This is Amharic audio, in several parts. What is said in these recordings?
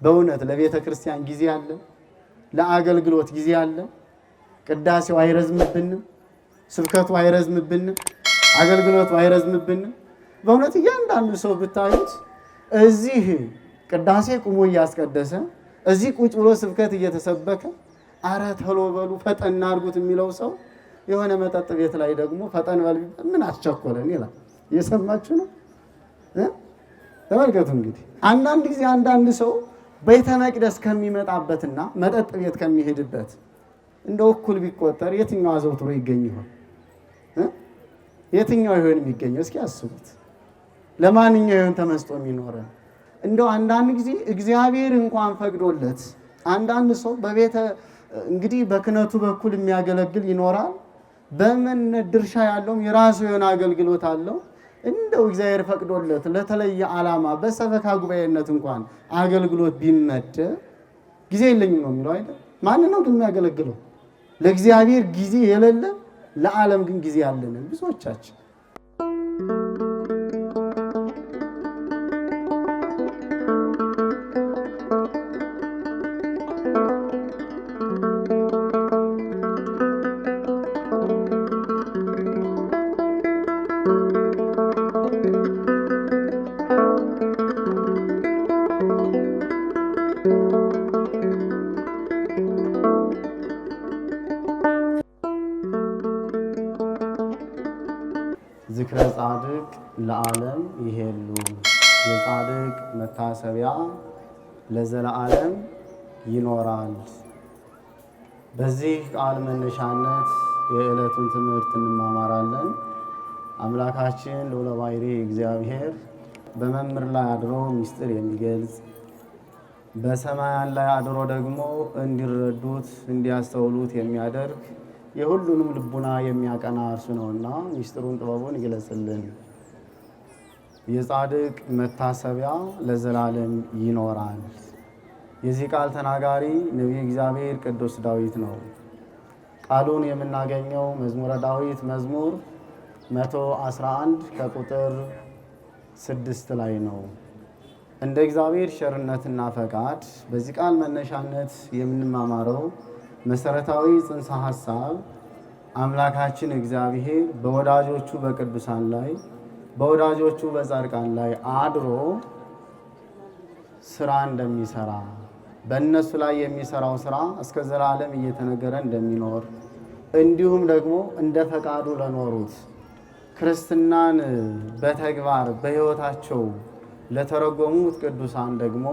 በእውነት ለቤተ ክርስቲያን ጊዜ አለ፣ ለአገልግሎት ጊዜ አለ። ቅዳሴው አይረዝምብንም፣ ስብከቱ አይረዝምብንም፣ አገልግሎቱ አይረዝምብንም። በእውነት እያንዳንዱ ሰው ብታዩት እዚህ ቅዳሴ ቁሞ እያስቀደሰ እዚህ ቁጭ ብሎ ስብከት እየተሰበከ አረ ተሎ በሉ ፈጠን አድርጉት የሚለው ሰው የሆነ መጠጥ ቤት ላይ ደግሞ ፈጠን በል ምን አስቸኮለን ይላል። እየሰማችሁ ነው? ተመልከቱ እንግዲህ አንዳንድ ጊዜ አንዳንድ ሰው ቤተ መቅደስ ከሚመጣበትና መጠጥ ቤት ከሚሄድበት እንደው እኩል ቢቆጠር የትኛው አዘውትሮ ይገኝ ይሆን? የትኛው ይሆን የሚገኘው? እስኪ አስቡት። ለማንኛው ይሆን ተመስጦ የሚኖረን? እንደው አንዳንድ ጊዜ እግዚአብሔር እንኳን ፈቅዶለት አንዳንድ ሰው በቤተ እንግዲህ በክነቱ በኩል የሚያገለግል ይኖራል። በምን ድርሻ ያለውም የራሱ የሆነ አገልግሎት አለው። እንደው እግዚአብሔር ፈቅዶለት ለተለየ ዓላማ በሰበካ ጉባኤነት እንኳን አገልግሎት ቢመደብ ጊዜ የለኝም ነው የሚለው አይደል? ማን ነው ግን የሚያገለግለው? ለእግዚአብሔር ጊዜ የሌለ ለዓለም ግን ጊዜ ያለን ብዙዎቻችን። ዝክረ ጻድቅ ለዓለም ይሄሉ የጻድቅ መታሰቢያ ለዘላለም ይኖራል። በዚህ ቃል መነሻነት የዕለቱን ትምህርት እንማማራለን። አምላካችን ልዑለ ባሕርይ እግዚአብሔር በመምህር ላይ አድሮ ምስጢር የሚገልጽ በሰማያን ላይ አድሮ ደግሞ እንዲረዱት እንዲያስተውሉት የሚያደርግ የሁሉንም ልቡና የሚያቀና እርሱ ነውና ምስጢሩን ጥበቡን ይገለጽልን። የጻድቅ መታሰቢያ ለዘላለም ይኖራል። የዚህ ቃል ተናጋሪ ነቢየ እግዚአብሔር ቅዱስ ዳዊት ነው። ቃሉን የምናገኘው መዝሙረ ዳዊት መዝሙር 111 ከቁጥር 6 ላይ ነው። እንደ እግዚአብሔር ቸርነትና ፈቃድ በዚህ ቃል መነሻነት የምንማማረው መሰረታዊ ጽንሰ ሐሳብ አምላካችን እግዚአብሔር በወዳጆቹ በቅዱሳን ላይ በወዳጆቹ በጻድቃን ላይ አድሮ ስራ እንደሚሰራ በእነሱ ላይ የሚሰራው ስራ እስከ ዘላለም እየተነገረ እንደሚኖር እንዲሁም ደግሞ እንደ ፈቃዱ ለኖሩት ክርስትናን በተግባር በሕይወታቸው ለተረጎሙት ቅዱሳን ደግሞ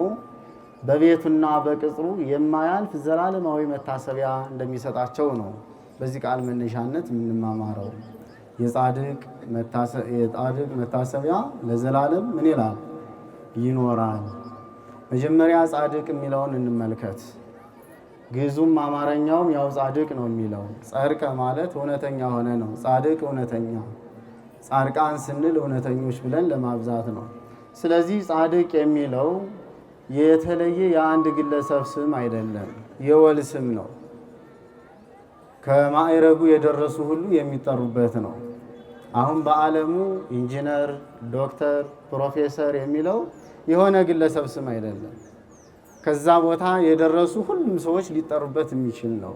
በቤቱና በቅጽሩ የማያልፍ ዘላለማዊ መታሰቢያ እንደሚሰጣቸው ነው በዚህ ቃል መነሻነት የምንማማረው። የጻድቅ መታሰቢያ ለዘላለም ምን ይላል? ይኖራል። መጀመሪያ ጻድቅ የሚለውን እንመልከት። ግዕዙም አማርኛውም ያው ጻድቅ ነው የሚለው። ጸድቀ ማለት እውነተኛ ሆነ ነው። ጻድቅ እውነተኛ፣ ጻድቃን ስንል እውነተኞች ብለን ለማብዛት ነው። ስለዚህ ጻድቅ የሚለው የተለየ የአንድ ግለሰብ ስም አይደለም፣ የወል ስም ነው። ከማዕረጉ የደረሱ ሁሉ የሚጠሩበት ነው። አሁን በዓለሙ ኢንጂነር፣ ዶክተር፣ ፕሮፌሰር የሚለው የሆነ ግለሰብ ስም አይደለም። ከዛ ቦታ የደረሱ ሁሉም ሰዎች ሊጠሩበት የሚችል ነው።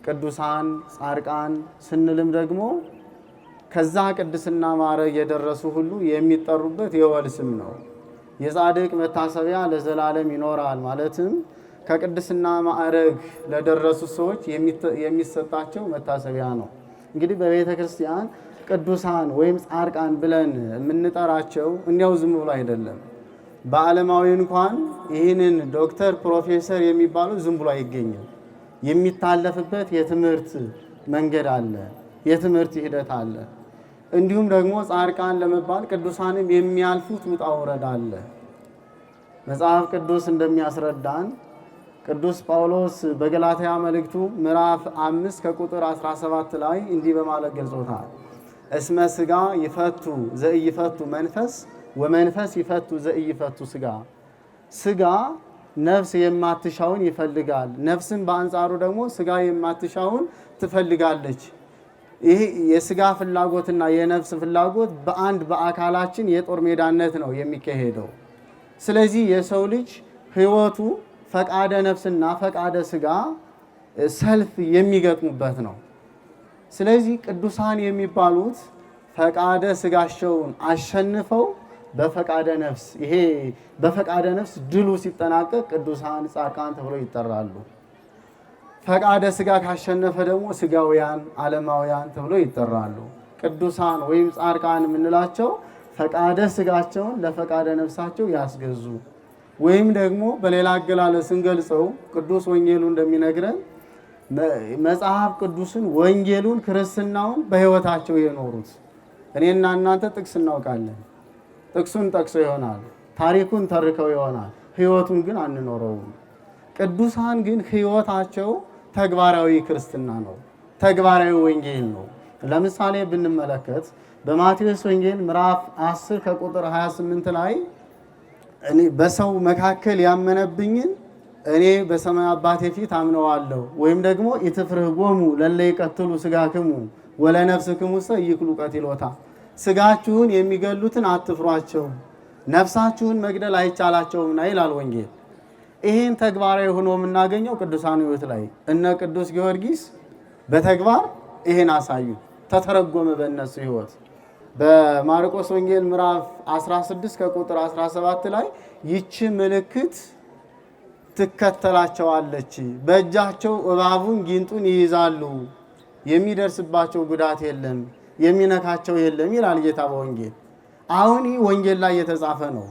ቅዱሳን፣ ጻድቃን ስንልም ደግሞ ከዛ ቅድስና ማዕረግ የደረሱ ሁሉ የሚጠሩበት የወል ስም ነው። የጻድቅ መታሰቢያ ለዘላለም ይኖራል ማለትም ከቅድስና ማዕረግ ለደረሱ ሰዎች የሚሰጣቸው መታሰቢያ ነው። እንግዲህ በቤተ ክርስቲያን ቅዱሳን ወይም ጻድቃን ብለን የምንጠራቸው እንዲያው ዝም ብሎ አይደለም። በዓለማዊ እንኳን ይህንን ዶክተር፣ ፕሮፌሰር የሚባሉ ዝም ብሎ አይገኝም። የሚታለፍበት የትምህርት መንገድ አለ፣ የትምህርት ሂደት አለ። እንዲሁም ደግሞ ጻድቃን ለመባል ቅዱሳንም የሚያልፉት ውጣ ውረድ አለ። መጽሐፍ ቅዱስ እንደሚያስረዳን ቅዱስ ጳውሎስ በገላትያ መልእክቱ ምዕራፍ 5 ከቁጥር 17 ላይ እንዲህ በማለት ገልጾታል። እስመ ሥጋ ይፈቱ ዘኢይፈቱ መንፈስ ወመንፈስ ይፈቱ ዘኢይፈቱ ሥጋ። ሥጋ ነፍስ የማትሻውን ይፈልጋል፣ ነፍስም በአንጻሩ ደግሞ ሥጋ የማትሻውን ትፈልጋለች። ይህ የሥጋ ፍላጎትና የነፍስ ፍላጎት በአንድ በአካላችን የጦር ሜዳነት ነው የሚካሄደው። ስለዚህ የሰው ልጅ ህይወቱ ፈቃደ ነፍስና ፈቃደ ስጋ ሰልፍ የሚገጥሙበት ነው። ስለዚህ ቅዱሳን የሚባሉት ፈቃደ ስጋቸውን አሸንፈው በፈቃደ ነፍስ ይሄ በፈቃደ ነፍስ ድሉ ሲጠናቀቅ ቅዱሳን ጻድቃን ተብለው ይጠራሉ። ፈቃደ ስጋ ካሸነፈ ደግሞ ስጋውያን ዓለማውያን ተብለው ይጠራሉ። ቅዱሳን ወይም ጻድቃን የምንላቸው ፈቃደ ስጋቸውን ለፈቃደ ነፍሳቸው ያስገዙ ወይም ደግሞ በሌላ አገላለጽ ስንገልጸው ቅዱስ ወንጌሉ እንደሚነግረን መጽሐፍ ቅዱስን ወንጌሉን ክርስትናውን በህይወታቸው የኖሩት። እኔና እናንተ ጥቅስ እናውቃለን፣ ጥቅሱን ጠቅሰው ይሆናል፣ ታሪኩን ተርከው ይሆናል፣ ህይወቱን ግን አንኖረውም። ቅዱሳን ግን ህይወታቸው ተግባራዊ ክርስትና ነው፣ ተግባራዊ ወንጌል ነው። ለምሳሌ ብንመለከት በማቴዎስ ወንጌል ምዕራፍ 10 ከቁጥር 28 ላይ እኔ በሰው መካከል ያመነብኝን እኔ በሰማይ አባቴ ፊት አምነዋለሁ፣ ወይም ደግሞ ኢትፍርህጎሙ ለለ ይቀትሉ ስጋክሙ ወለነፍስክሙሰ ይክሉ ቀትሎታ፣ ስጋችሁን የሚገሉትን አትፍሯቸው፣ ነፍሳችሁን መግደል አይቻላቸውምና ይላል ወንጌል። ይህን ተግባራዊ ሆኖ የምናገኘው ቅዱሳን ሕይወት ላይ እነ ቅዱስ ጊዮርጊስ በተግባር ይህን አሳዩ፣ ተተረጎመ በእነሱ ሕይወት። በማርቆስ ወንጌል ምዕራፍ 16 ከቁጥር 17 ላይ ይቺ ምልክት ትከተላቸዋለች፣ በእጃቸው እባቡን ጊንጡን ይይዛሉ፣ የሚደርስባቸው ጉዳት የለም፣ የሚነካቸው የለም ይላል ጌታ በወንጌል። አሁን ይህ ወንጌል ላይ የተጻፈ ነው።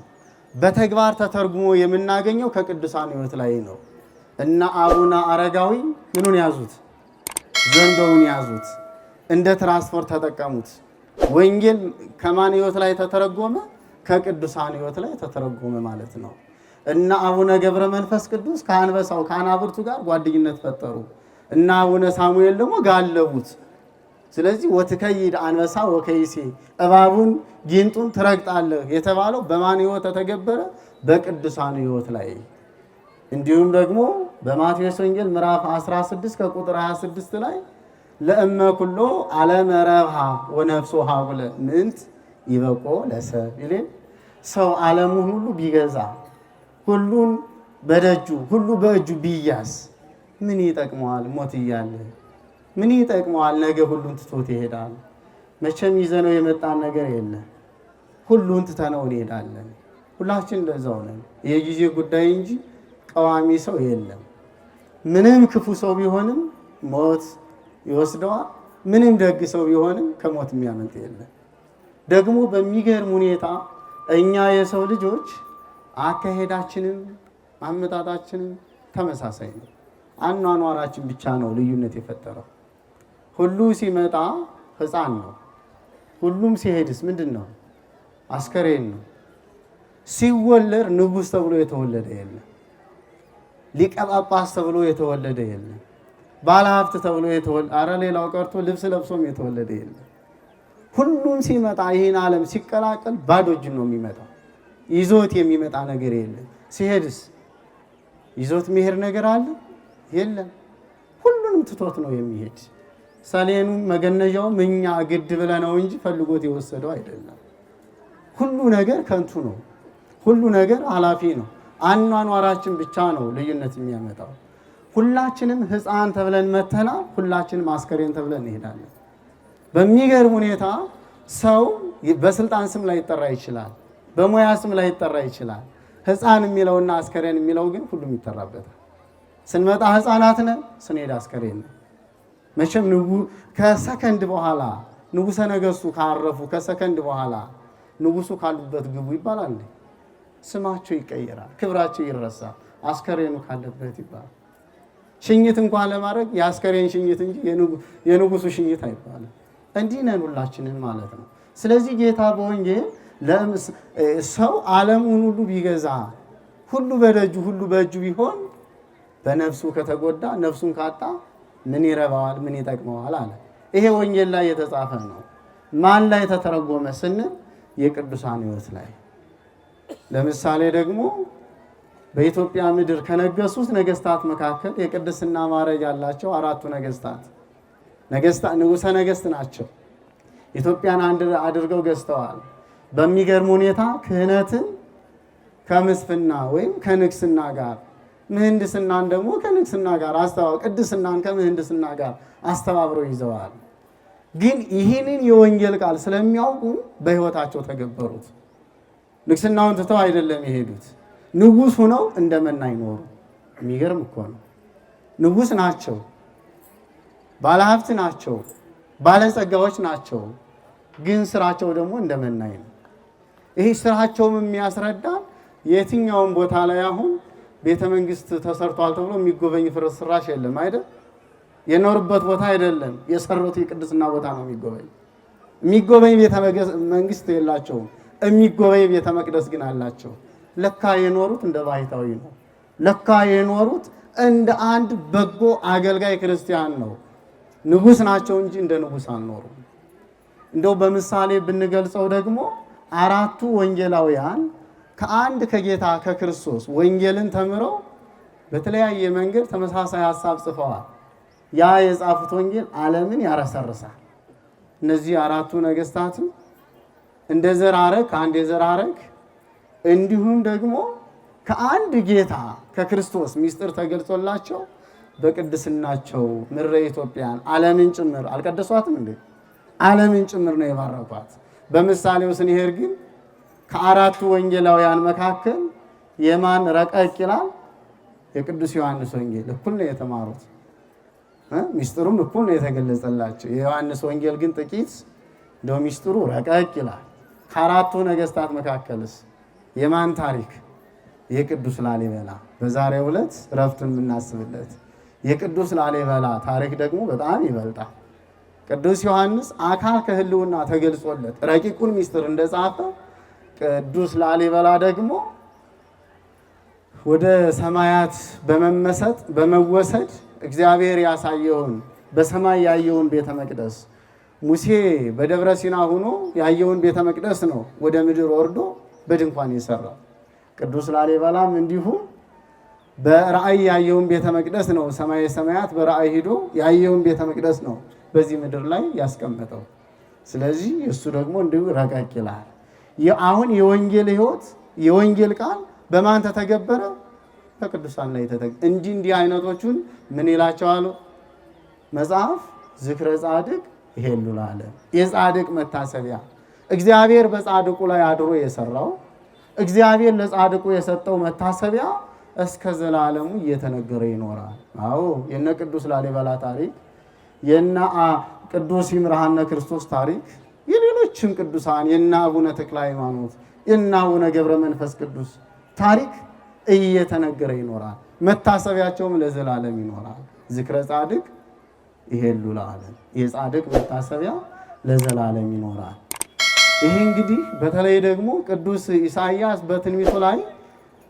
በተግባር ተተርጉሞ የምናገኘው ከቅዱሳን ሕይወት ላይ ነው። እና አቡነ አረጋዊ ምኑን ያዙት? ዘንዶውን ያዙት፣ እንደ ትራንስፖርት ተጠቀሙት። ወንጌል ከማን ሕይወት ላይ ተተረጎመ? ከቅዱሳን ሕይወት ላይ ተተረጎመ ማለት ነው። እና አቡነ ገብረ መንፈስ ቅዱስ ከአንበሳው ከአናብርቱ ጋር ጓደኝነት ፈጠሩ እና አቡነ ሳሙኤል ደግሞ ጋለቡት። ስለዚህ ወትከይድ አንበሳ ወከይሴ፣ እባቡን ጊንጡን ትረግጣለህ የተባለው በማን ሕይወት ተተገበረ? በቅዱሳን ሕይወት ላይ። እንዲሁም ደግሞ በማቴዎስ ወንጌል ምዕራፍ 16 ከቁጥር 26 ላይ ለእመ ኩሎ ዓለመ ረብሃ ወነፍሶ ሀቡለ ምንት ይበቆ ለሰብ ይሌ፣ ሰው ዓለሙን ሁሉ ቢገዛ ሁሉን በደጁ ሁሉ በእጁ ቢያዝ ምን ይጠቅመዋል? ሞት እያለ ምን ይጠቅመዋል? ነገ ሁሉን ትቶት ይሄዳል። መቼም ይዘነው የመጣን ነገር የለ፣ ሁሉን ትተነው እንሄዳለን። ሁላችን እንደዛው ነን። የጊዜ ጉዳይ እንጂ ቀዋሚ ሰው የለም። ምንም ክፉ ሰው ቢሆንም ሞት ይወስደዋል። ምንም ደግ ሰው ቢሆንም ከሞት የሚያመልጥ የለም። ደግሞ በሚገርም ሁኔታ እኛ የሰው ልጆች አካሄዳችንም አመጣጣችንም ተመሳሳይ ነው። አኗኗራችን ብቻ ነው ልዩነት የፈጠረው። ሁሉ ሲመጣ ሕፃን ነው። ሁሉም ሲሄድስ ምንድን ነው? አስከሬን ነው። ሲወለድ ንጉሥ ተብሎ የተወለደ የለም። ሊቀ ጳጳስ ተብሎ የተወለደ የለም። ባለሀብት ተብሎ የተወለደ፣ አረ ሌላው ቀርቶ ልብስ ለብሶም የተወለደ የለም። ሁሉም ሲመጣ ይህን ዓለም ሲቀላቀል ባዶ እጁን ነው የሚመጣው። ይዞት የሚመጣ ነገር የለም። ሲሄድስ ይዞት የሚሄድ ነገር አለ? የለም። ሁሉንም ትቶት ነው የሚሄድ። ሰሌኑም መገነዣውም እኛ ግድ ብለነው እንጂ ፈልጎት የወሰደው አይደለም። ሁሉ ነገር ከንቱ ነው። ሁሉ ነገር ኃላፊ ነው። አኗኗራችን ብቻ ነው ልዩነት የሚያመጣው። ሁላችንም ሕፃን ተብለን መተናል። ሁላችንም አስከሬን ተብለን እንሄዳለን። በሚገርም ሁኔታ ሰው በስልጣን ስም ላይ ይጠራ ይችላል፣ በሙያ ስም ላይ ይጠራ ይችላል። ሕፃን የሚለውና አስከሬን የሚለው ግን ሁሉም ይጠራበታል። ስንመጣ ሕፃናት ነን፣ ስንሄድ አስከሬን ነው። መቼም ከሰከንድ በኋላ ንጉሠ ነገሥቱ ካረፉ ከሰከንድ በኋላ ንጉሱ ካሉበት ግቡ ይባላል። ስማቸው ይቀየራል፣ ክብራቸው ይረሳል፣ አስከሬኑ ካለበት ይባላል። ሽኝት እንኳን ለማድረግ የአስከሬን ሽኝት እንጂ የንጉሱ ሽኝት አይባልም። እንዲህ ነን ሁላችንን ማለት ነው። ስለዚህ ጌታ በወንጌል ሰው ዓለሙን ሁሉ ቢገዛ ሁሉ በደጁ ሁሉ በእጁ ቢሆን በነፍሱ ከተጎዳ ነፍሱን ካጣ ምን ይረባዋል? ምን ይጠቅመዋል? አለ። ይሄ ወንጌል ላይ የተጻፈ ነው። ማን ላይ ተተረጎመ ስንል የቅዱሳን ሕይወት ላይ። ለምሳሌ ደግሞ በኢትዮጵያ ምድር ከነገሱት ነገስታት መካከል የቅድስና ማዕረግ ያላቸው አራቱ ነገስታት ንጉሠ ነገስት ናቸው። ኢትዮጵያን አንድ አድርገው ገዝተዋል። በሚገርም ሁኔታ ክህነትን ከምስፍና ወይም ከንግስና ጋር፣ ምህንድስናን ደግሞ ከንግስና ጋር ቅድስናን ከምህንድስና ጋር አስተባብረው ይዘዋል። ግን ይህንን የወንጌል ቃል ስለሚያውቁ በሕይወታቸው ተገበሩት። ንግስናውን ትተው አይደለም የሄዱት። ንጉሥ ሆነው እንደመናኝ ኖሩ። የሚገርም እኮ ነው። ንጉሥ ናቸው፣ ባለሀብት ናቸው፣ ባለጸጋዎች ናቸው። ግን ስራቸው ደግሞ እንደመናኝ ነው። ይህ ስራቸውም የሚያስረዳ የትኛውን ቦታ ላይ አሁን ቤተ መንግስት ተሰርቷል ተብሎ የሚጎበኝ ፍርስራሽ የለም አይደል? የኖሩበት ቦታ አይደለም፣ የሰሩት የቅድስና ቦታ ነው የሚጎበኝ። የሚጎበኝ ቤተ መንግስት የላቸውም፣ የሚጎበኝ ቤተ መቅደስ ግን አላቸው። ለካ የኖሩት እንደ ባህታዊ ነው። ለካ የኖሩት እንደ አንድ በጎ አገልጋይ ክርስቲያን ነው። ንጉሥ ናቸው እንጂ እንደ ንጉሥ አልኖሩም። እንደው በምሳሌ ብንገልጸው ደግሞ አራቱ ወንጌላውያን ከአንድ ከጌታ ከክርስቶስ ወንጌልን ተምረው በተለያየ መንገድ ተመሳሳይ ሐሳብ ጽፈዋል። ያ የጻፉት ወንጌል ዓለምን ያረሰርሳል። እነዚህ አራቱ ነገስታትም እንደ ዘር ሐረግ ከአንድ የዘር ሐረግ እንዲሁም ደግሞ ከአንድ ጌታ ከክርስቶስ ምስጢር ተገልጾላቸው በቅድስናቸው ምድረ ኢትዮጵያን ዓለምን ጭምር አልቀደሷትም እንዴ? ዓለምን ጭምር ነው የባረኳት። በምሳሌው ስንሄድ ግን ከአራቱ ወንጌላውያን መካከል የማን ረቀቅ ይላል? የቅዱስ ዮሐንስ ወንጌል እኩል ነው የተማሩት። ሚስጥሩም እኩል ነው የተገለጸላቸው። የዮሐንስ ወንጌል ግን ጥቂት እንደው ሚስጥሩ ረቀቅ ይላል። ከአራቱ ነገስታት መካከልስ የማን ታሪክ? የቅዱስ ላሊበላ። በዛሬው ዕለት እረፍቱን የምናስብለት የቅዱስ ላሊበላ ታሪክ ደግሞ በጣም ይበልጣል። ቅዱስ ዮሐንስ አካል ከህልውና ተገልጾለት ረቂቁን ሚስጥር እንደጻፈ ቅዱስ ላሊበላ ደግሞ ወደ ሰማያት በመወሰድ እግዚአብሔር ያሳየውን በሰማይ ያየውን ቤተ መቅደስ ሙሴ በደብረ ሲና ሆኖ ያየውን ቤተ መቅደስ ነው ወደ ምድር ወርዶ በድንኳን የሰራው። ቅዱስ ላሊበላም እንዲሁ በራእይ ያየውን ቤተ መቅደስ ነው ሰማየ ሰማያት በራእይ ሂዶ ያየውን ቤተ መቅደስ ነው በዚህ ምድር ላይ ያስቀመጠው። ስለዚህ እሱ ደግሞ እንዲሁ ረቀቅ ይላል። አሁን የወንጌል ሕይወት የወንጌል ቃል በማን ተተገበረ? በቅዱሳን ላይ ተተገበረ። እንዲህ አይነቶቹን ምን ይላቸዋል መጽሐፍ? ዝክረ ጻድቅ ይሄሉ ለዓለም፣ የጻድቅ መታሰቢያ። እግዚአብሔር በጻድቁ ላይ አድሮ የሰራው እግዚአብሔር ለጻድቁ የሰጠው መታሰቢያ እስከ ዘላለሙ እየተነገረ ይኖራል። አዎ የነ ቅዱስ ላሊበላ ታሪክ፣ የነ ቅዱስ ይምርሃነ ክርስቶስ ታሪክ፣ የሌሎችም ቅዱሳን የነ አቡነ ተክለ ሃይማኖት የነ አቡነ ገብረ መንፈስ ቅዱስ ታሪክ እየተነገረ ይኖራል። መታሰቢያቸውም ለዘላለም ይኖራል። ዝክረ ጻድቅ ይሄሉ ለዓለም፣ የጻድቅ መታሰቢያ ለዘላለም ይኖራል። ይሄ እንግዲህ በተለይ ደግሞ ቅዱስ ኢሳይያስ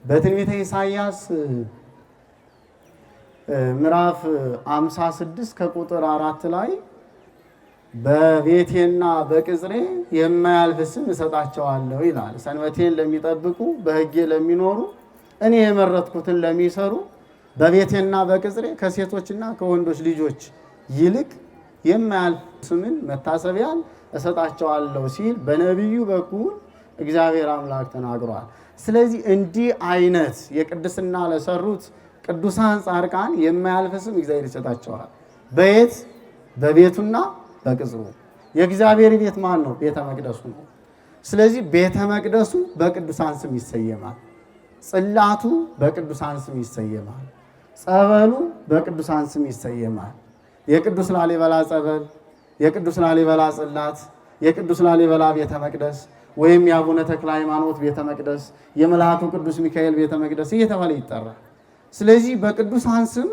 በትንቢተ ኢሳይያስ ምዕራፍ 56 ከቁጥር 4 ላይ በቤቴና በቅጽሬ የማያልፍ ስም እሰጣቸዋለሁ ይላል። ሰንበቴን ለሚጠብቁ በሕጌ ለሚኖሩ እኔ የመረጥኩትን ለሚሰሩ በቤቴና በቅጽሬ ከሴቶችና ከወንዶች ልጆች ይልቅ የማያልፍ ስምን መታሰቢያን እሰጣቸዋለሁ ሲል በነቢዩ በኩል እግዚአብሔር አምላክ ተናግሯል። ስለዚህ እንዲህ አይነት የቅድስና ለሰሩት ቅዱሳን ጻድቃን የማያልፍ ስም እግዚአብሔር ይሰጣቸዋል። በየት? በቤቱና በቅጽሩ። የእግዚአብሔር ቤት ማን ነው? ቤተ መቅደሱ ነው። ስለዚህ ቤተ መቅደሱ በቅዱሳን ስም ይሰየማል። ጽላቱ በቅዱሳን ስም ይሰየማል። ጸበሉ በቅዱሳን ስም ይሰየማል። የቅዱስ ላሊበላ ጸበል፣ የቅዱስ ላሊበላ ጽላት፣ የቅዱስ ላሊበላ ቤተ መቅደስ ወይም የአቡነ ተክለ ሃይማኖት ቤተ መቅደስ፣ የመልአኩ ቅዱስ ሚካኤል ቤተ መቅደስ እየተባለ ይጠራል። ስለዚህ በቅዱሳን ስም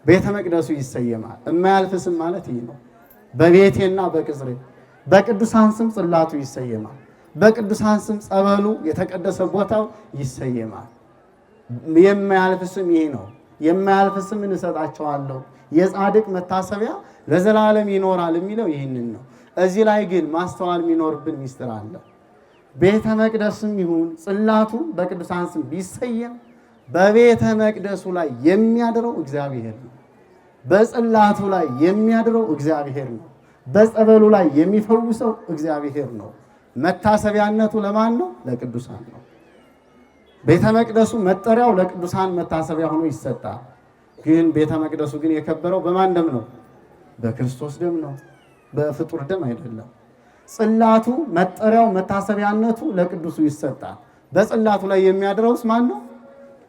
ቤተ መቅደሱ ይሰየማል። የማያልፍ ስም ማለት ይህ ነው። በቤቴና በቅጽሬ በቅዱሳን ስም ጽላቱ ይሰየማል። በቅዱሳን ስም ጸበሉ የተቀደሰ ቦታው ይሰየማል። የማያልፍ ስም ይህ ነው። የማያልፍ ስም እንሰጣቸዋለሁ፣ የጻድቅ መታሰቢያ ለዘላለም ይኖራል የሚለው ይህንን ነው። እዚህ ላይ ግን ማስተዋል የሚኖርብን ሚስጥር አለ። ቤተ መቅደስም ይሁን ጽላቱ በቅዱሳን ስም ቢሰየም በቤተ መቅደሱ ላይ የሚያድረው እግዚአብሔር ነው። በጽላቱ ላይ የሚያድረው እግዚአብሔር ነው። በጸበሉ ላይ የሚፈውሰው እግዚአብሔር ነው። መታሰቢያነቱ ለማን ነው? ለቅዱሳን ነው። ቤተ መቅደሱ መጠሪያው ለቅዱሳን መታሰቢያ ሆኖ ይሰጣል። ግን ቤተ መቅደሱ ግን የከበረው በማን ደም ነው? በክርስቶስ ደም ነው፣ በፍጡር ደም አይደለም። ጽላቱ መጠሪያው መታሰቢያነቱ ለቅዱሱ ይሰጣል። በጽላቱ ላይ የሚያድረውስ ማን ነው?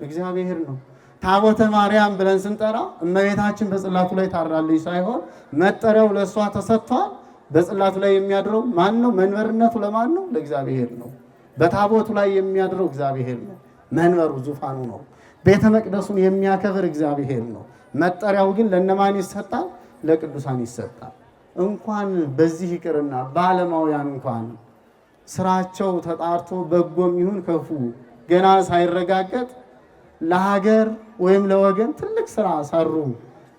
እግዚአብሔር ነው። ታቦተ ማርያም ብለን ስንጠራ እመቤታችን በጽላቱ ላይ ታድራለች ሳይሆን መጠሪያው ለእሷ ተሰጥቷል። በጽላቱ ላይ የሚያድረው ማን ነው? መንበርነቱ ለማን ነው? ለእግዚአብሔር ነው። በታቦቱ ላይ የሚያድረው እግዚአብሔር ነው። መንበሩ ዙፋኑ ነው። ቤተ መቅደሱን የሚያከብር እግዚአብሔር ነው። መጠሪያው ግን ለነማን ይሰጣል? ለቅዱሳን ይሰጣል። እንኳን በዚህ ይቅርና በዓለማውያን እንኳን ስራቸው ተጣርቶ በጎም ይሁን ክፉ ገና ሳይረጋገጥ ለሀገር ወይም ለወገን ትልቅ ስራ ሰሩ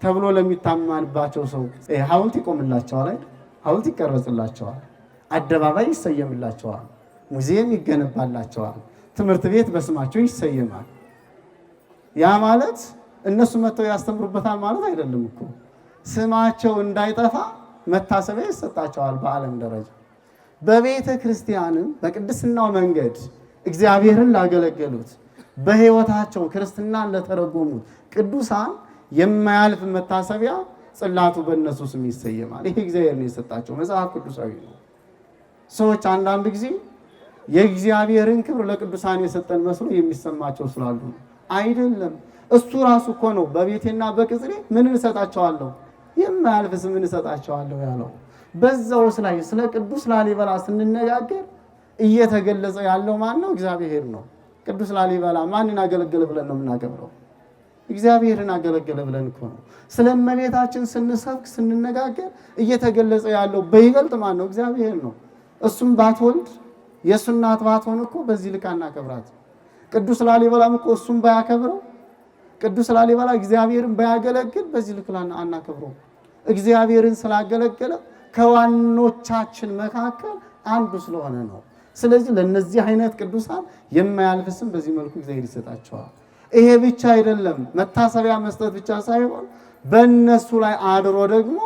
ተብሎ ለሚታመንባቸው ሰው ሐውልት ይቆምላቸዋል፣ ሐውልት ይቀረጽላቸዋል፣ አደባባይ ይሰየምላቸዋል፣ ሙዚየም ይገነባላቸዋል፣ ትምህርት ቤት በስማቸው ይሰየማል። ያ ማለት እነሱ መጥተው ያስተምሩበታል ማለት አይደለም እኮ። ስማቸው እንዳይጠፋ መታሰቢያ ይሰጣቸዋል በዓለም ደረጃ። በቤተ ክርስቲያንም በቅድስናው መንገድ እግዚአብሔርን ላገለገሉት በሕይወታቸው ክርስትናን ለተረጎሙት ቅዱሳን የማያልፍ መታሰቢያ ጽላቱ በእነሱ ስም ይሰየማል። ይሄ እግዚአብሔር ነው የሰጣቸው፣ መጽሐፍ ቅዱሳዊ ነው። ሰዎች አንዳንድ ጊዜ የእግዚአብሔርን ክብር ለቅዱሳን የሰጠን መስሎ የሚሰማቸው ስላሉ ነው። አይደለም። እሱ ራሱ እኮ ነው በቤቴና በቅጽሬ ምን እንሰጣቸዋለሁ? የማያልፍ ስምን እሰጣቸዋለሁ ያለው። በዛውስ ላይ ስለ ቅዱስ ላሊበላ ስንነጋገር እየተገለጸ ያለው ማን ነው? እግዚአብሔር ነው። ቅዱስ ላሊበላ ማንን አገለገለ ብለን ነው የምናከብረው? እግዚአብሔርን አገለገለ ብለን እኮ ነው። ስለ እመቤታችን ስንሰብክ ስንነጋገር እየተገለጸ ያለው በይበልጥ ማን ነው? እግዚአብሔር ነው። እሱም ባትወልድ የእሱ እናት ባትሆን እኮ በዚህ ልክ አናከብራት። ቅዱስ ላሊበላም እኮ እሱም ባያከብረው፣ ቅዱስ ላሊበላ እግዚአብሔርን ባያገለግል በዚህ ልክ አናከብረው። እግዚአብሔርን ስላገለገለ ከዋኖቻችን መካከል አንዱ ስለሆነ ነው። ስለዚህ ለነዚህ አይነት ቅዱሳን የማያልፍ ስም በዚህ መልኩ እግዚአብሔር ይሰጣቸዋል። ይሄ ብቻ አይደለም፣ መታሰቢያ መስጠት ብቻ ሳይሆን በእነሱ ላይ አድሮ ደግሞ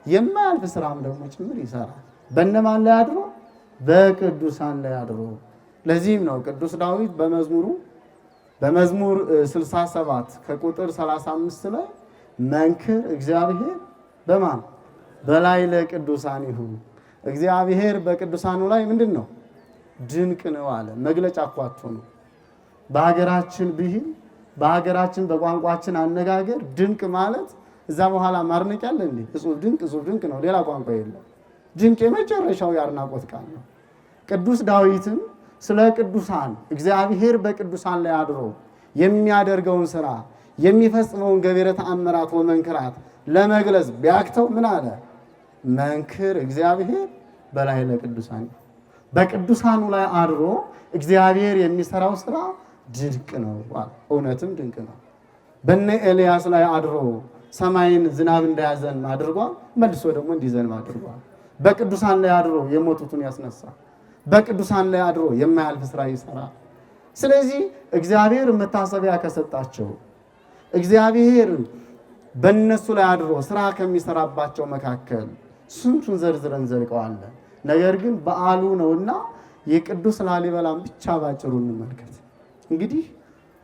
የማያልፍ ስራም ደግሞ ጭምር ይሰራል። በእነማን ላይ አድሮ? በቅዱሳን ላይ አድሮ። ለዚህም ነው ቅዱስ ዳዊት በመዝሙር 67 ከቁጥር 35 ላይ መንክር እግዚአብሔር በማን በላይ ለቅዱሳን ይሁን። እግዚአብሔር በቅዱሳኑ ላይ ምንድን ነው? ድንቅ ነው አለ። መግለጫ እኳቶ ነው። በሀገራችን ብሂል በሀገራችን በቋንቋችን አነጋገር ድንቅ ማለት እዛ በኋላ ማርነቅ ያለ እንዴ? እጹብ ድንቅ ነው። ሌላ ቋንቋ የለም። ድንቅ የመጨረሻው የአድናቆት ቃል ነው። ቅዱስ ዳዊትም ስለ ቅዱሳን እግዚአብሔር በቅዱሳን ላይ አድሮ የሚያደርገውን ስራ የሚፈጽመውን ገቢረ ተአምራት ወመንክራት ለመግለጽ ቢያክተው ምን አለ? መንክር እግዚአብሔር በላይ ለቅዱሳን። በቅዱሳኑ ላይ አድሮ እግዚአብሔር የሚሰራው ስራ ድንቅ ነው። እውነትም ድንቅ ነው። በነ ኤልያስ ላይ አድሮ ሰማይን ዝናብ እንዳያዘንብ አድርጓል። መልሶ ደግሞ እንዲዘንብ አድርጓል። በቅዱሳን ላይ አድሮ የሞቱትን ያስነሳል። በቅዱሳን ላይ አድሮ የማያልፍ ስራ ይሰራል። ስለዚህ እግዚአብሔር መታሰቢያ ከሰጣቸው እግዚአብሔር በእነሱ ላይ አድሮ ስራ ከሚሰራባቸው መካከል ስንቱን ዘርዝረን ዘልቀዋለን። ነገር ግን በዓሉ ነውና የቅዱስ ላሊበላን ብቻ ባጭሩ እንመልከት። እንግዲህ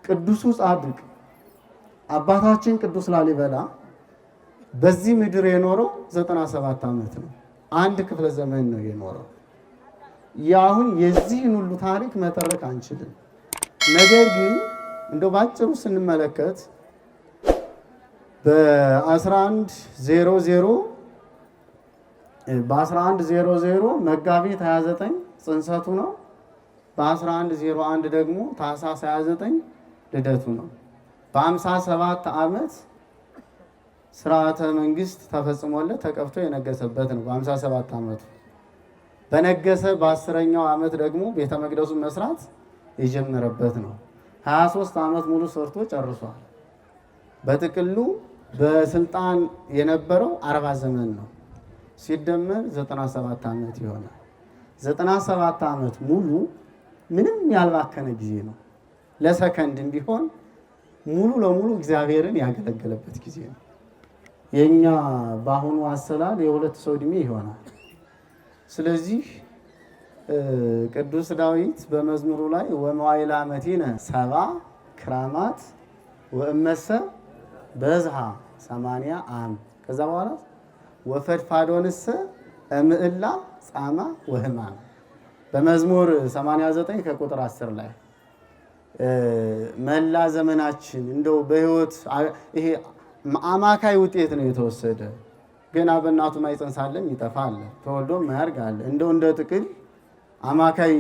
ቅዱሱ ጻድቅ አባታችን ቅዱስ ላሊበላ በዚህ ምድር የኖረው 97 ዓመት ነው። አንድ ክፍለ ዘመን ነው የኖረው። ያሁን የዚህን ሁሉ ታሪክ መተረክ አንችልም። ነገር ግን እንደው ባጭሩ ስንመለከት በ1100 መጋቢት 29 ጽንሰቱ ነው። በ1101 ደግሞ ታኅሳስ 29 ልደቱ ነው። በ57 ዓመት ስርዓተ መንግስት ተፈጽሞለት ተቀብቶ የነገሰበት ነው። በ57 ዓመቱ በነገሰ በ10ኛው ዓመት ደግሞ ቤተ መቅደሱን መስራት የጀመረበት ነው። 23 ዓመት ሙሉ ሰርቶ ጨርሷል። በጥቅሉ በስልጣን የነበረው 40 ዘመን ነው። ሲደመር 97 ዓመት ይሆናል። 97 ዓመት ሙሉ ምንም ያልባከነ ጊዜ ነው። ለሰከንድም ቢሆን ሙሉ ለሙሉ እግዚአብሔርን ያገለገለበት ጊዜ ነው። የኛ በአሁኑ አሰላል የሁለት ሰው እድሜ ይሆናል። ስለዚህ ቅዱስ ዳዊት በመዝሙሩ ላይ ወመዋዕለ ዓመቲነ 70 ክራማት ወእመሰ በዝሃ 80 ዓም ከዛ በኋላ ወፈድፋዶንሰ እምዕላ ጻማ ወህማም በመዝሙር 89 ከቁጥር 10 ላይ መላ ዘመናችን እንደው በህይወት ይሄ አማካይ ውጤት ነው የተወሰደ። ገና በእናቱ ማኅፀን ሳለም ይጠፋል፣ ተወልዶ ማያርጋል። እንደው እንደ ጥቅል አማካይ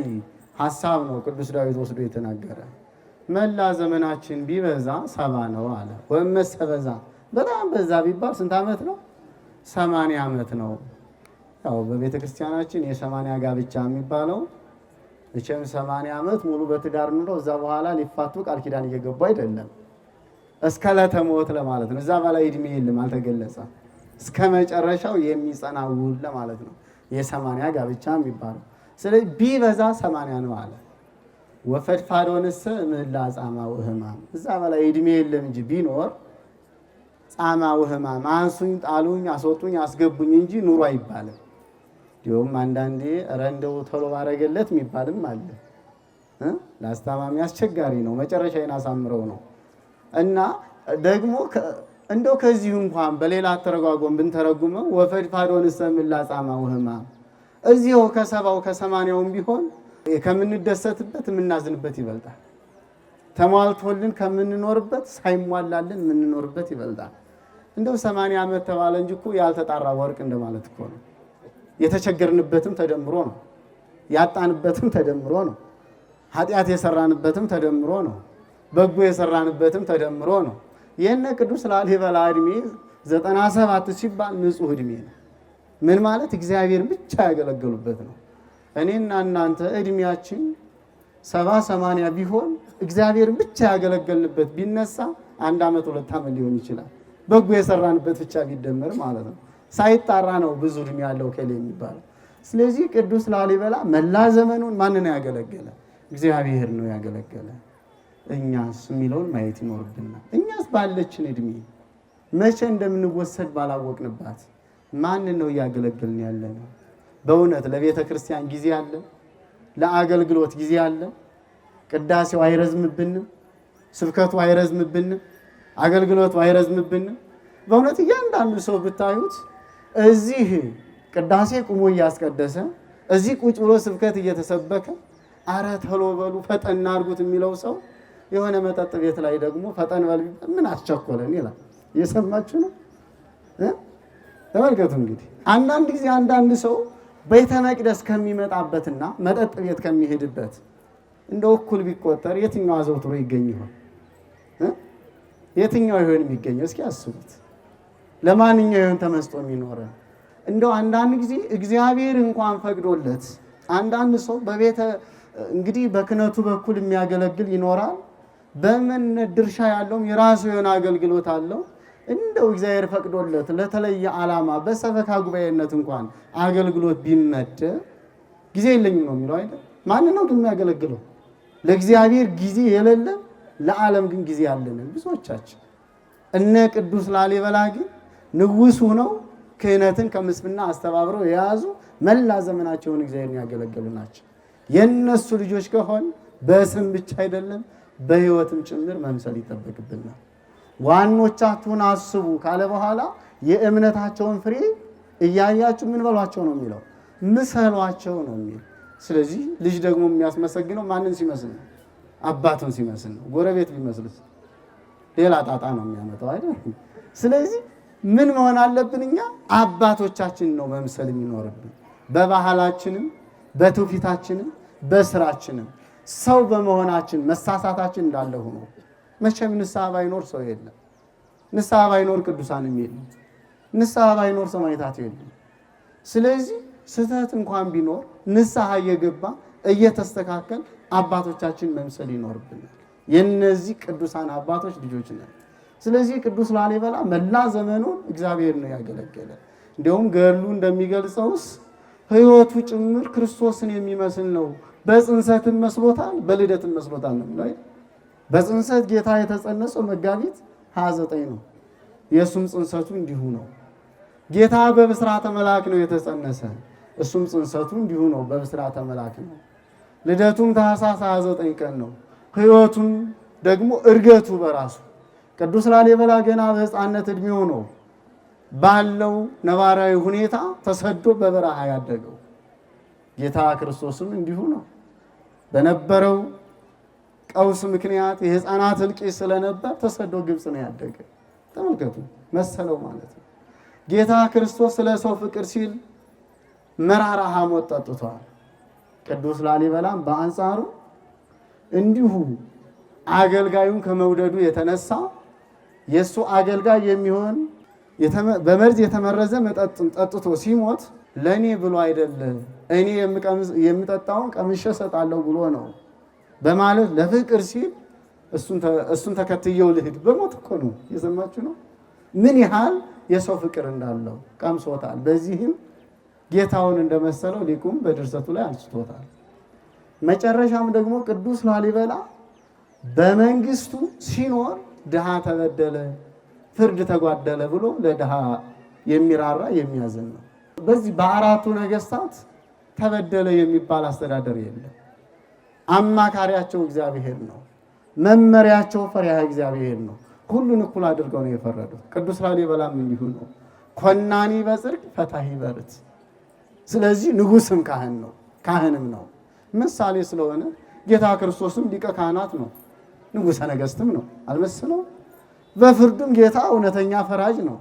ሐሳብ ነው ቅዱስ ዳዊት ወስዶ የተናገረ። መላ ዘመናችን ቢበዛ 70 ነው አለ። ወእመሰ በዛ በጣም በዛ ቢባል ስንት ዓመት ነው? 80 ዓመት ነው። ያው በቤተ ክርስቲያናችን የ80 ጋብቻ የሚባለው እቸም 80 ዓመት ሙሉ በትዳር ኑሮ እዛ በኋላ ሊፋቱ ቃል ኪዳን እየገቡ አይደለም። እስከ ዕለተ ሞት ለማለት ነው። እዛ በላይ እድሜ የለም አልተገለጸም። እስከ መጨረሻው የሚጸና ውል ለማለት ነው የ80 ጋብቻ የሚባለው። ስለዚህ ቢበዛ 80 ነው አለ። ወፈድፋዶንሰ እምዕላ ጻማ ወህማም እዛ በላይ እድሜ የለም እንጂ ቢኖር ጻማ ወህማም አንሱኝ፣ ጣሉኝ፣ አስወጡኝ፣ አስገቡኝ እንጂ ኑሮ አይባልም። እንዲሁም አንዳንዴ ኧረ እንደው ቶሎ ባረገለት የሚባልም አለ። ለአስታማሚ አስቸጋሪ ነው፣ መጨረሻዬን አሳምረው ነው። እና ደግሞ እንደው ከዚሁ እንኳን በሌላ አተረጓጎም ብንተረጉመው ወፈድፋዶንሰ እምዕላ ጻማ ወህማም እዚሁ ከ70 ከ80ውም ቢሆን ከምንደሰትበት የምናዝንበት ይበልጣል። ተሟልቶልን ከምንኖርበት ሳይሟላልን የምንኖርበት ይበልጣል። እንደው 80 ዓመት ተባለ እንጂ እኮ ያልተጣራ ወርቅ እንደማለት እኮ ነው። የተቸገርንበትም ተደምሮ ነው፣ ያጣንበትም ተደምሮ ነው፣ ኃጢአት የሰራንበትም ተደምሮ ነው፣ በጎ የሰራንበትም ተደምሮ ነው። የነ ቅዱስ ላሊበላ እድሜ 97 ሲባል ንጹህ እድሜ ነው። ምን ማለት እግዚአብሔር ብቻ ያገለገሉበት ነው። እኔና እናንተ እድሜያችን 70-80 ቢሆን እግዚአብሔርን ብቻ ያገለገልንበት ቢነሳ 1 ዓመት 2 ዓመት ሊሆን ይችላል። በጎ የሰራንበት ብቻ ቢደመር ማለት ነው። ሳይጣራ ነው ብዙ እድሜ ያለው ከሌ የሚባለው። ስለዚህ ቅዱስ ላሊበላ መላ ዘመኑን ማንን ያገለገለ? እግዚአብሔር ነው ያገለገለ። እኛስ የሚለውን ማየት ይኖርብናል። እኛስ ባለችን እድሜ መቼ እንደምንወሰድ ባላወቅንባት ማንን ነው እያገለገልን ያለነው? በእውነት ለቤተ ክርስቲያን ጊዜ አለ? ለአገልግሎት ጊዜ አለ? ቅዳሴው አይረዝምብንም? ስብከቱ አይረዝምብንም? አገልግሎቱ አይረዝምብንም? በእውነት እያንዳንዱ ሰው ብታዩት እዚህ ቅዳሴ ቁሞ እያስቀደሰ እዚህ ቁጭ ብሎ ስብከት እየተሰበከ አረ ተሎ በሉ ፈጠን አድርጉት የሚለው ሰው የሆነ መጠጥ ቤት ላይ ደግሞ ፈጠን በል ምን አስቸኮለን ይላል። እየሰማችሁ ነው? ተመልከቱ እንግዲህ አንዳንድ ጊዜ አንዳንድ ሰው ቤተ መቅደስ ከሚመጣበትና መጠጥ ቤት ከሚሄድበት እንደው እኩል ቢቆጠር የትኛው አዘውትሮ ይገኝ ይሆን? የትኛው ይሆን የሚገኘው? እስኪ አስቡት። ለማንኛው ይሆን ተመስጦ የሚኖረ? እንደው አንዳንድ ጊዜ እግዚአብሔር እንኳን ፈቅዶለት አንዳንድ ሰው በቤተ እንግዲህ በክህነቱ በኩል የሚያገለግል ይኖራል። በምን ድርሻ ያለውም የራሱ የሆነ አገልግሎት አለው። እንደው እግዚአብሔር ፈቅዶለት ለተለየ ዓላማ በሰበካ ጉባኤነት እንኳን አገልግሎት ቢመደብ ጊዜ የለኝም ነው የሚለው አይደል? ማን ነው ግን የሚያገለግለው? ለእግዚአብሔር ጊዜ የሌለ ለዓለም ግን ጊዜ ያለን ብዙዎቻችን። እነ ቅዱስ ላሊበላ ግን ንጉሥ ሆነው ክህነትን ከምስፍና አስተባብረው የያዙ መላ ዘመናቸውን እግዚአብሔርን ያገለገሉ ናቸው። የነሱ ልጆች ከሆን በስም ብቻ አይደለም በሕይወትም ጭምር መምሰል ይጠበቅብናል። ዋኖቻችሁን አስቡ ካለ በኋላ የእምነታቸውን ፍሬ እያያችሁ ምን በሏቸው ነው የሚለው? ምሰሏቸው ነው የሚለው። ስለዚህ ልጅ ደግሞ የሚያስመሰግነው ማንን ሲመስል ነው? አባቱን ሲመስል ነው። ጎረቤት ቢመስልስ ሌላ ጣጣ ነው የሚያመጣው አይደል? ስለዚህ ምን መሆን አለብን? እኛ አባቶቻችን ነው መምሰል የሚኖርብን። በባህላችንም በትውፊታችንም በስራችንም ሰው በመሆናችን መሳሳታችን እንዳለ ሆኖ መቼም ንስሐ ባይኖር ሰው የለም። ንስሐ ባይኖር ቅዱሳንም የለም። ንስሐ ባይኖር ሰማዕታት የለም። ስለዚህ ስህተት እንኳን ቢኖር ንስሐ እየገባ እየተስተካከል አባቶቻችን መምሰል ይኖርብናል። የነዚህ ቅዱሳን አባቶች ልጆች ነን። ስለዚህ ቅዱስ ላሊበላ መላ ዘመኑን እግዚአብሔር ነው ያገለገለ። እንዲሁም ገድሉ እንደሚገልጸውስ ሕይወቱ ጭምር ክርስቶስን የሚመስል ነው። በጽንሰትም መስሎታል፣ በልደትም መስሎታል ነው የሚለው። በጽንሰት ጌታ የተጸነሰው መጋቢት 29 ነው። የእሱም ጽንሰቱ እንዲሁ ነው። ጌታ በብስራተ መልአክ ነው የተጸነሰ። እሱም ጽንሰቱ እንዲሁ ነው፣ በብስራተ መልአክ ነው። ልደቱም ታኅሳስ 29 ቀን ነው። ሕይወቱም ደግሞ እርገቱ በራሱ ቅዱስ ላሊበላ ገና በሕፃንነት ዕድሜው ነው ባለው ነባራዊ ሁኔታ ተሰዶ በበረሃ ያደገው። ጌታ ክርስቶስም እንዲሁ ነው። በነበረው ቀውስ ምክንያት የሕፃናት እልቂት ስለነበር ተሰዶ ግብፅ ነው ያደገ። ተመልከቱ፣ መሰለው ማለት ነው። ጌታ ክርስቶስ ስለ ሰው ፍቅር ሲል መራራ ሐሞት ጠጥቷል። ቅዱስ ላሊበላም በአንጻሩ እንዲሁ አገልጋዩን ከመውደዱ የተነሳ የእሱ አገልጋይ የሚሆን በመርዝ የተመረዘ መጠጥን ጠጥቶ ሲሞት ለእኔ ብሎ አይደለ እኔ የምጠጣውን ቀምሼ እሰጣለሁ ብሎ ነው በማለት ለፍቅር ሲል እሱን ተከትየው ልሂድ። በሞት እኮ ነው። የሰማችሁ ነው ምን ያህል የሰው ፍቅር እንዳለው ቀምሶታል። በዚህም ጌታውን እንደመሰለው ሊቁም በድርሰቱ ላይ አንስቶታል። መጨረሻም ደግሞ ቅዱስ ላሊበላ በመንግስቱ ሲኖር ድሃ ተበደለ፣ ፍርድ ተጓደለ ብሎ ለድሃ የሚራራ የሚያዝን ነው። በዚህ በአራቱ ነገስታት ተበደለ የሚባል አስተዳደር የለም። አማካሪያቸው እግዚአብሔር ነው። መመሪያቸው ፈሪሃ እግዚአብሔር ነው። ሁሉን እኩል አድርገው ነው የፈረዱት። ቅዱስ ላሊበላም እንዲሁ ነው። ኮናኒ በጽድቅ ፈታሂ በርት። ስለዚህ ንጉስም ካህን ነው፣ ካህንም ነው። ምሳሌ ስለሆነ ጌታ ክርስቶስም ሊቀ ካህናት ነው፣ ንጉሠ ነገስትም ነው። አልመሰለው? በፍርዱም ጌታ እውነተኛ ፈራጅ ነው።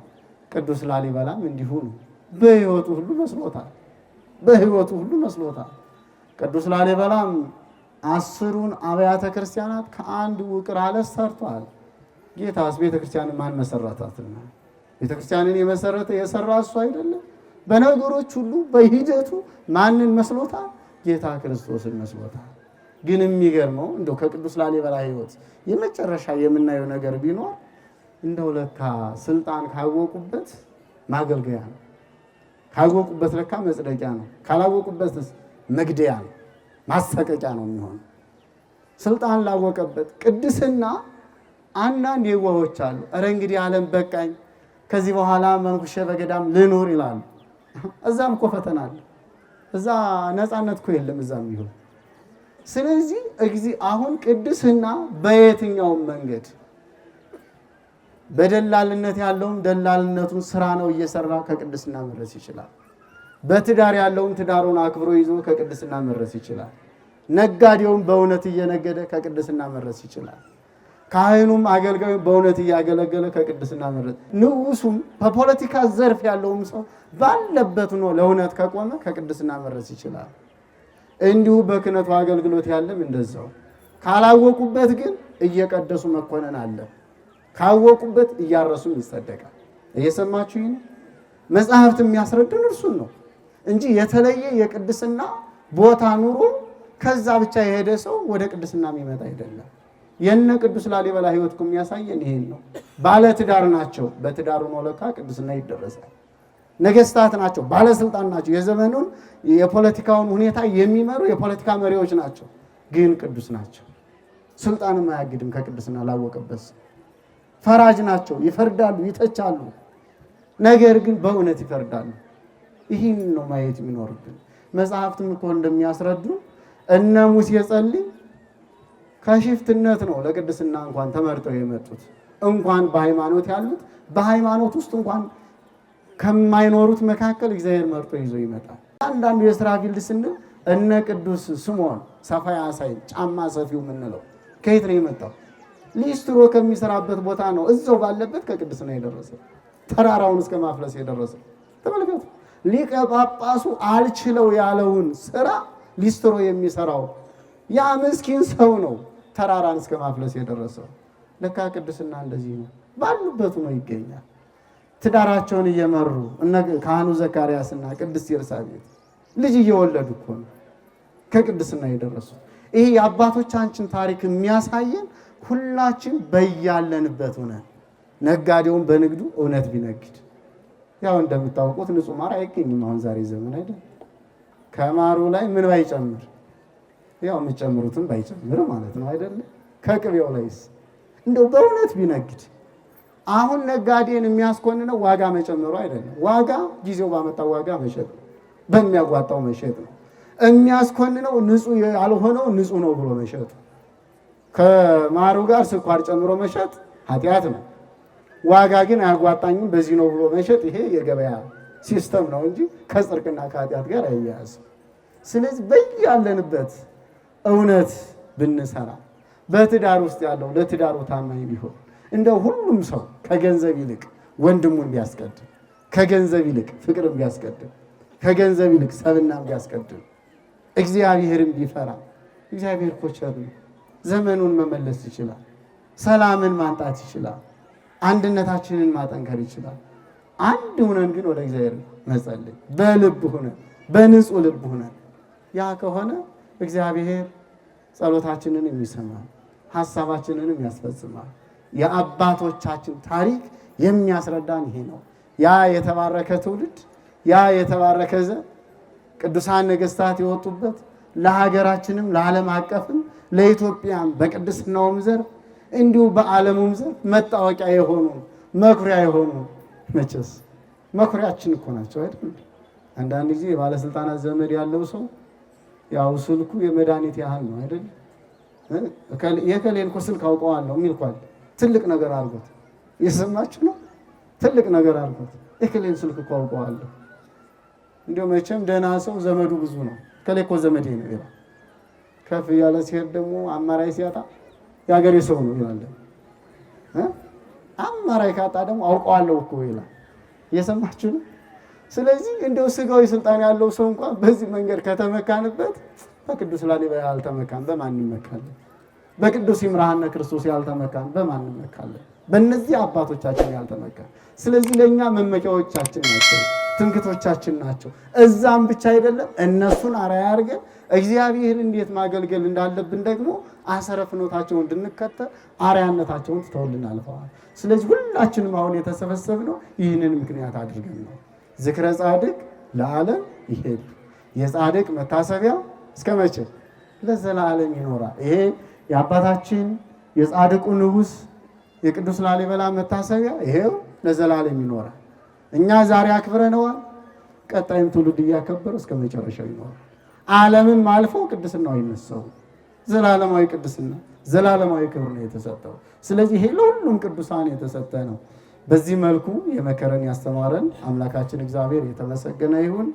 ቅዱስ ላሊበላም እንዲሁ ነው። በሕይወቱ ሁሉ መስሎታል። በሕይወቱ ሁሉ መስሎታል። ቅዱስ ላሊበላም 10ሩን አብያተ ክርስቲያናት ከአንድ ውቅር አለት ሰርቷል። ጌታስ ቤተክርስቲያንን ማን መሰረታትና? ቤተክርስቲያንን የመሰረተ የሰራ እሱ አይደለም? በነገሮች ሁሉ በሂደቱ ማንን መስሎታል? ጌታ ክርስቶስን መስሎታል። ግን የሚገርመው እንደው ከቅዱስ ላሊበላ ሕይወት የመጨረሻ የምናየው ነገር ቢኖር እንደው ለካ ስልጣን ካወቁበት ማገልገያ ነው፣ ካወቁበት ለካ መጽደቂያ ነው፣ ካላወቁበትስ መግደያ ነው፣ ማሰቀቂያ ነው የሚሆነው። ስልጣን ላወቀበት ቅድስና አንዳንድ የዋሆች አሉ። እረ እንግዲህ ዓለም በቃኝ፣ ከዚህ በኋላ መንኩሼ በገዳም ልኑር ይላሉ። እዛም እኮ ፈተና አለ። እዛ ነፃነት እኮ የለም እዛም ይሁን። ስለዚህ አሁን ቅድስና በየትኛውም መንገድ በደላልነት ያለውም ደላልነቱን ስራ ነው እየሰራ ከቅድስና መድረስ ይችላል። በትዳር ያለውም ትዳሩን አክብሮ ይዞ ከቅድስና መድረስ ይችላል። ነጋዴውም በእውነት እየነገደ ከቅድስና መድረስ ይችላል። ካህኑም አገልጋዩም በእውነት እያገለገለ ከቅድስና መድረስ፣ ንጉሱም በፖለቲካ ዘርፍ ያለውም ሰው ባለበት ነው ለእውነት ከቆመ ከቅድስና መድረስ ይችላል። እንዲሁ በክህነቱ አገልግሎት ያለም እንደዛው። ካላወቁበት ግን እየቀደሱ መኮነን አለ፣ ካወቁበት እያረሱም ይጸደቃል። እየሰማችሁ ይህን መጽሐፍት የሚያስረዱን እርሱን ነው እንጂ የተለየ የቅድስና ቦታ ኑሮ ከዛ ብቻ የሄደ ሰው ወደ ቅድስና የሚመጣ አይደለም። የነ ቅዱስ ላሊበላ ሕይወት እኮ የሚያሳየን ይሄን ነው። ባለ ትዳር ናቸው፣ በትዳሩ ነው ለካ ቅድስና ይደረሳል። ነገስታት ናቸው፣ ባለስልጣን ናቸው፣ የዘመኑን የፖለቲካውን ሁኔታ የሚመሩ የፖለቲካ መሪዎች ናቸው፣ ግን ቅዱስ ናቸው። ስልጣንም አያግድም ከቅድስና ላወቀበት። ፈራጅ ናቸው፣ ይፈርዳሉ፣ ይተቻሉ፣ ነገር ግን በእውነት ይፈርዳሉ። ይህን ነው ማየት የሚኖርብን። መጽሐፍትም እኮ እንደሚያስረዱ እነ ሙሴ ጸልይ ከሽፍትነት ነው ለቅድስና እንኳን ተመርጠው የመጡት። እንኳን በሃይማኖት ያሉት በሃይማኖት ውስጥ እንኳን ከማይኖሩት መካከል እግዚአብሔር መርጦ ይዞ ይመጣል። አንዳንዱ የሥራ ፊልድ ስንል እነ ቅዱስ ስምዖን ሰፋያ ሳይ ጫማ ሰፊው የምንለው ከየት ነው የመጣው? ሊስትሮ ከሚሰራበት ቦታ ነው። እዛው ባለበት ከቅድስና የደረሰ ተራራውን እስከ ማፍለስ የደረሰ ተመልከቱ። ሊቀ ጳጳሱ አልችለው ያለውን ስራ ሊስትሮ የሚሰራው ያ ምስኪን ሰው ነው ተራራን እስከ ማፍለስ የደረሰው። ለካ ቅድስና እንደዚህ ነው፣ ባሉበት ነው ይገኛል። ትዳራቸውን እየመሩ እነ ካህኑ ዘካርያስና ቅድስት ኤልሳቤጥ ልጅ እየወለዱ እኮ ነው ከቅድስና የደረሱት። ይሄ የአባቶቻችን ታሪክ የሚያሳየን ሁላችን በያለንበት ሆነን ነጋዴውን በንግዱ እውነት ቢነግድ፣ ያው እንደምታውቁት ንጹህ ማር አይገኝም አሁን ዛሬ ዘመን አይደል? ከማሩ ላይ ምን ባይጨምር ያው የምጨምሩትን ባይጨምር ማለት ነው አይደል? ከቅቤው ላይስ እንደው በእውነት ቢነግድ። አሁን ነጋዴን የሚያስኮንነው ዋጋ መጨመሩ አይደለም፣ ዋጋ ጊዜው ባመጣው ዋጋ መሸጥ። በሚያዋጣው መሸጥ ነው። የሚያስኮንነው ንጹህ ያልሆነው ንጹህ ነው ብሎ መሸጥ። ከማሩ ጋር ስኳር ጨምሮ መሸጥ ኃጢአት ነው። ዋጋ ግን አያጓጣኝም በዚህ ነው ብሎ መሸጥ ይሄ የገበያ ሲስተም ነው እንጂ ከጽድቅና ከኃጢአት ጋር አያያዝም። ስለዚህ በያለንበት እውነት ብንሰራ በትዳር ውስጥ ያለው ለትዳሩ ታማኝ ቢሆን እንደው ሁሉም ሰው ከገንዘብ ይልቅ ወንድሙን ቢያስቀድም፣ ከገንዘብ ይልቅ ፍቅርን ቢያስቀድም፣ ከገንዘብ ይልቅ ሰብናን ቢያስቀድም፣ እግዚአብሔርን ቢፈራ እግዚአብሔር እኮ ቸር ነው። ዘመኑን መመለስ ይችላል። ሰላምን ማምጣት ይችላል። አንድነታችንን ማጠንከር ይችላል። አንድ ሁነን ግን ወደ እግዚአብሔር መጸለይ በልብ ሁነን በንጹህ ልብ ሁነን ያ ከሆነ እግዚአብሔር ጸሎታችንን የሚሰማል፣ ሐሳባችንንም ያስፈጽማል። የአባቶቻችን ታሪክ የሚያስረዳን ይሄ ነው። ያ የተባረከ ትውልድ፣ ያ የተባረከ ዘር ቅዱሳን ነገሥታት የወጡበት ለሀገራችንም ለዓለም አቀፍም ለኢትዮጵያም በቅድስናውም ዘር እንዲሁ በዓለሙም ዘር መታወቂያ የሆኑ መኩሪያ የሆኑ መቼስ መኩሪያችን እኮ ናቸው አይደል? አንዳንድ ጊዜ የባለስልጣናት ዘመድ ያለው ሰው ያው ስልኩ የመድኃኒት ያህል ነው አይደል? የከሌን እኮ ስልክ አውቀዋለሁ የሚል እኮ አለ። ትልቅ ነገር አድርጎት የሰማችሁ ነው። ትልቅ ነገር አድርጎት የከሌን ስልክ እኮ አውቀዋለሁ። እንዲያው መቼም ደህና ሰው ዘመዱ ብዙ ነው። ከሌ እኮ ዘመዴ ነው ይላል። ከፍ ያለ ሲሄድ ደግሞ አማራጭ ሲያጣ የሀገሬ ሰው ነው ይላል። አማራጭ ካጣ ደግሞ አውቀዋለሁ እኮ ይላል። እየሰማችሁ ነው። ስለዚህ እንደው ስጋዊ ስልጣን ያለው ሰው እንኳን በዚህ መንገድ ከተመካንበት በቅዱስ ላሊበላ ያልተመካን በማን እንመካለን? በቅዱስ ይምርሃነ ክርስቶስ ያልተመካን በማን እንመካለን? በእነዚህ አባቶቻችን ያልተመካን። ስለዚህ ለእኛ መመኪያዎቻችን ናቸው፣ ትምክቶቻችን ናቸው። እዛም ብቻ አይደለም፣ እነሱን አርአያ አድርገን እግዚአብሔር እንዴት ማገልገል እንዳለብን ደግሞ አሰረ ፍኖታቸውን እንድንከተል አርአያነታቸውን ትተውልን አልፈዋል። ስለዚህ ሁላችንም አሁን የተሰበሰብነው ይህንን ምክንያት አድርገን ነው። ዝክረ ጻድቅ ለዓለም ይሄድ። የጻድቅ መታሰቢያ እስከ መቼ? ለዘላለም ይኖራል። ይሄ የአባታችን የጻድቁ ንጉሥ የቅዱስ ላሊበላ መታሰቢያ ይሄው ለዘላለም ይኖራል። እኛ ዛሬ አክብረነዋል። ቀጣይም ትውልድ እያከበረ እስከ መጨረሻው ይኖራል። ዓለምም አልፎ ቅድስናው ይነሳው። ዘላለማዊ ቅድስና ዘላለማዊ ክብር ነው የተሰጠው። ስለዚህ ይሄ ለሁሉም ቅዱሳን የተሰጠ ነው። በዚህ መልኩ የመከረን ያስተማረን አምላካችን እግዚአብሔር የተመሰገነ ይሁን።